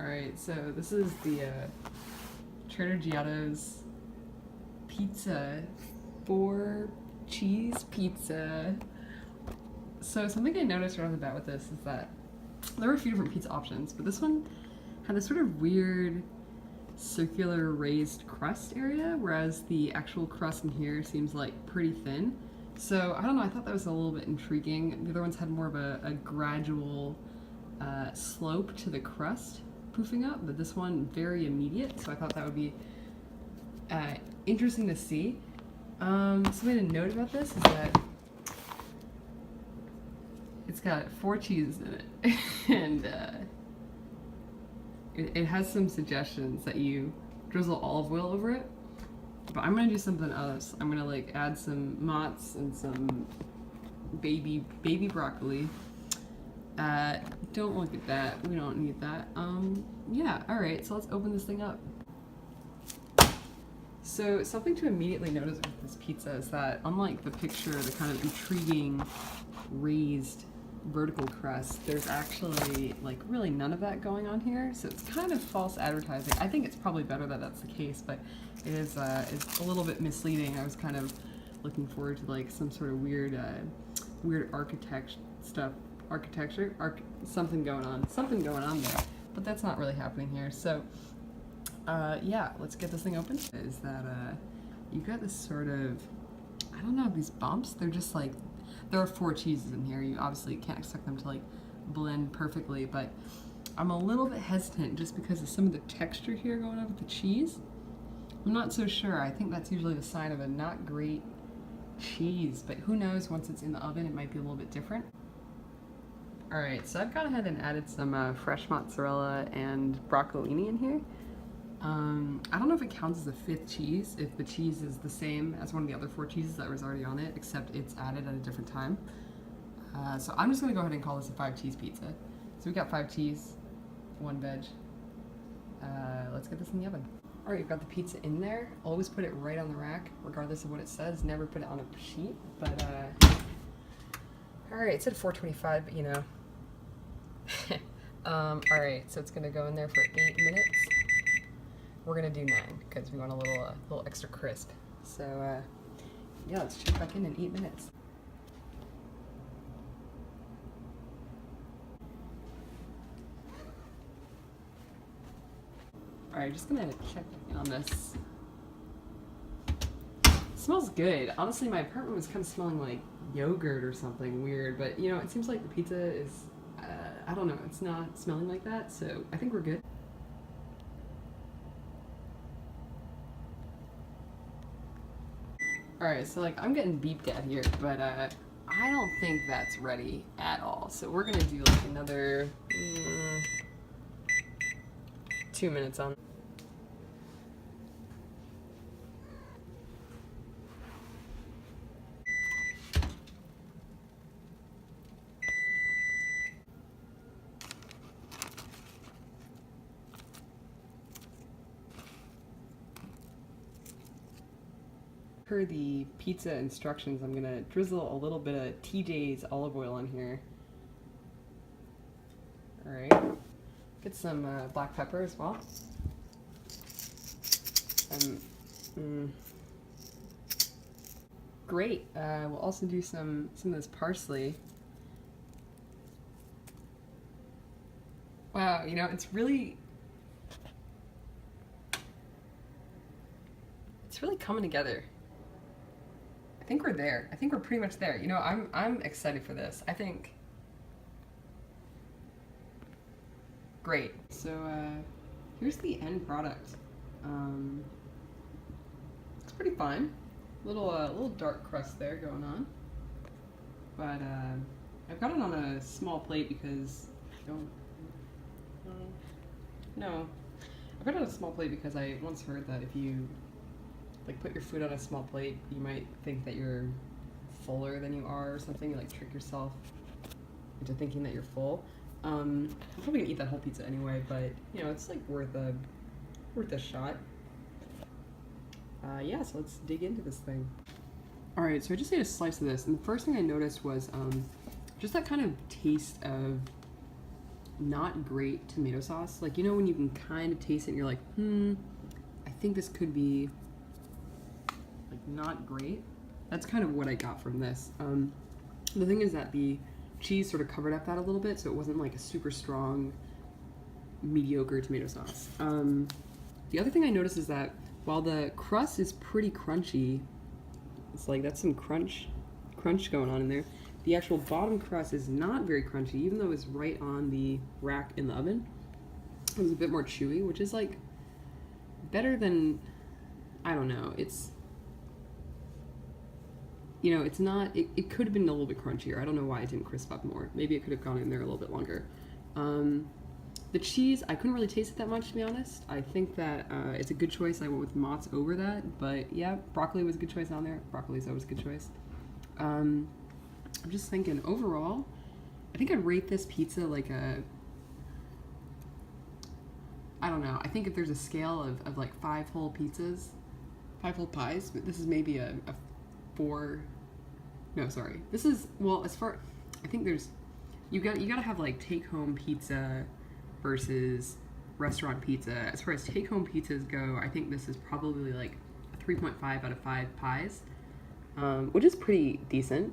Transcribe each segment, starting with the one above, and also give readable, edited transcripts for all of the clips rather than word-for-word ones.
Alright, so this is the Trader Giotto's pizza, 4-cheese pizza. So something I noticed right off the bat with this is that there were a few different pizza options, but this one had this sort of weird circular raised crust area, whereas the actual crust in here seems like pretty thin. So I don't know, I thought that was a little bit intriguing. The other ones had more of a gradual slope to the crust poofing up, but this one very immediate, so I thought that would be interesting to see. Something to note about this is that it's got 4 cheeses in it, and it has some suggestions that you drizzle olive oil over it, but I'm gonna do something else. I'm gonna like add some mozz and some baby broccoli. Don't look at that. We don't need that. Yeah, alright, so let's open this thing up. So something to immediately notice with this pizza is that, unlike the picture, the kind of intriguing raised vertical crust, there's actually like really none of that going on here, so it's kind of false advertising. I think it's probably better that that's the case, but it is it's a little bit misleading. I was kind of looking forward to like some sort of weird something going on there, but that's not really happening here. So yeah, let's get this thing open. Is that you got this sort of, I don't know, these bumps, they're just like, there are 4 cheeses in here. You obviously can't expect them to like blend perfectly, but I'm a little bit hesitant just because of some of the texture here going on with the cheese. I'm not so sure. I think that's usually the sign of a not great cheese, but who knows, once it's in the oven it might be a little bit different. Alright, so I've gone ahead and added some fresh mozzarella and broccolini in here. I don't know if it counts as a 5th cheese, if the cheese is the same as one of the other 4 cheeses that was already on it, except it's added at a different time. So I'm just going to go ahead and call this a 5-cheese pizza. So we got 5 cheese, 1 veg. Let's get this in the oven. Alright, you've got the pizza in there. Always put it right on the rack, regardless of what it says. Never put it on a sheet, but alright, it said 425, but you know. Alright, so it's going to go in there for 8 minutes. We're gonna do 9 because we want a little extra crisp. So yeah, let's check back in 8 minutes. All right, just gonna check in on this. It smells good. Honestly, my apartment was kind of smelling like yogurt or something weird, but you know, it seems like the pizza is, I don't know, it's not smelling like that, so I think we're good. Alright, so like I'm getting beeped at here, but I don't think that's ready at all. So we're gonna do like another 2 minutes on. Per the pizza instructions, I'm gonna drizzle a little bit of TJ's olive oil on here. Alright, get some black pepper as well. Great, we'll also do some of this parsley. Wow, you know, it's really coming together. I think we're there. I think we're pretty much there. You know, I'm excited for this. I think great. So here's the end product. It's pretty fine. Little dark crust there going on, but I've got it on a small plate because I've got it on a small plate because I once heard that if you like put your food on a small plate, you might think that you're fuller than you are or something. You like trick yourself into thinking that you're full. I'm probably gonna eat that whole pizza anyway, but you know, it's like worth a shot. Yeah, so let's dig into this thing. Alright, so I just ate a slice of this, and the first thing I noticed was just that kind of taste of not great tomato sauce. Like, you know when you can kind of taste it and you're like, I think this could be like not great. That's kind of what I got from this. The thing is that the cheese sort of covered up that a little bit, so it wasn't like a super strong, mediocre tomato sauce. The other thing I noticed is that while the crust is pretty crunchy, it's like that's some crunch going on in there. The actual bottom crust is not very crunchy, even though it's right on the rack in the oven. It was a bit more chewy, which is like better than, I don't know, it's, you know, it's not, it could have been a little bit crunchier. I don't know why it didn't crisp up more. Maybe it could have gone in there a little bit longer. The cheese, I couldn't really taste it that much, to be honest. I think that it's a good choice. I went with mozz over that, but yeah, broccoli was a good choice on there. Broccoli's always a good choice. I'm just thinking, overall, I think I'd rate this pizza like a, I don't know, I think if there's a scale of like 5 whole pizzas, 5 whole pies, but this is maybe a 4, no, sorry. This is, well, as far, I think there's, you gotta have like take-home pizza versus restaurant pizza. As far as take-home pizzas go, I think this is probably like a 3.5 out of 5 pies, which is pretty decent.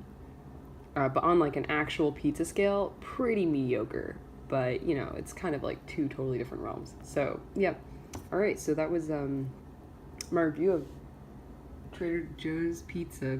But on like an actual pizza scale, pretty mediocre. But, you know, it's kind of like 2 totally different realms. So, yeah. All right, so that was my review of Trader Joe's pizza.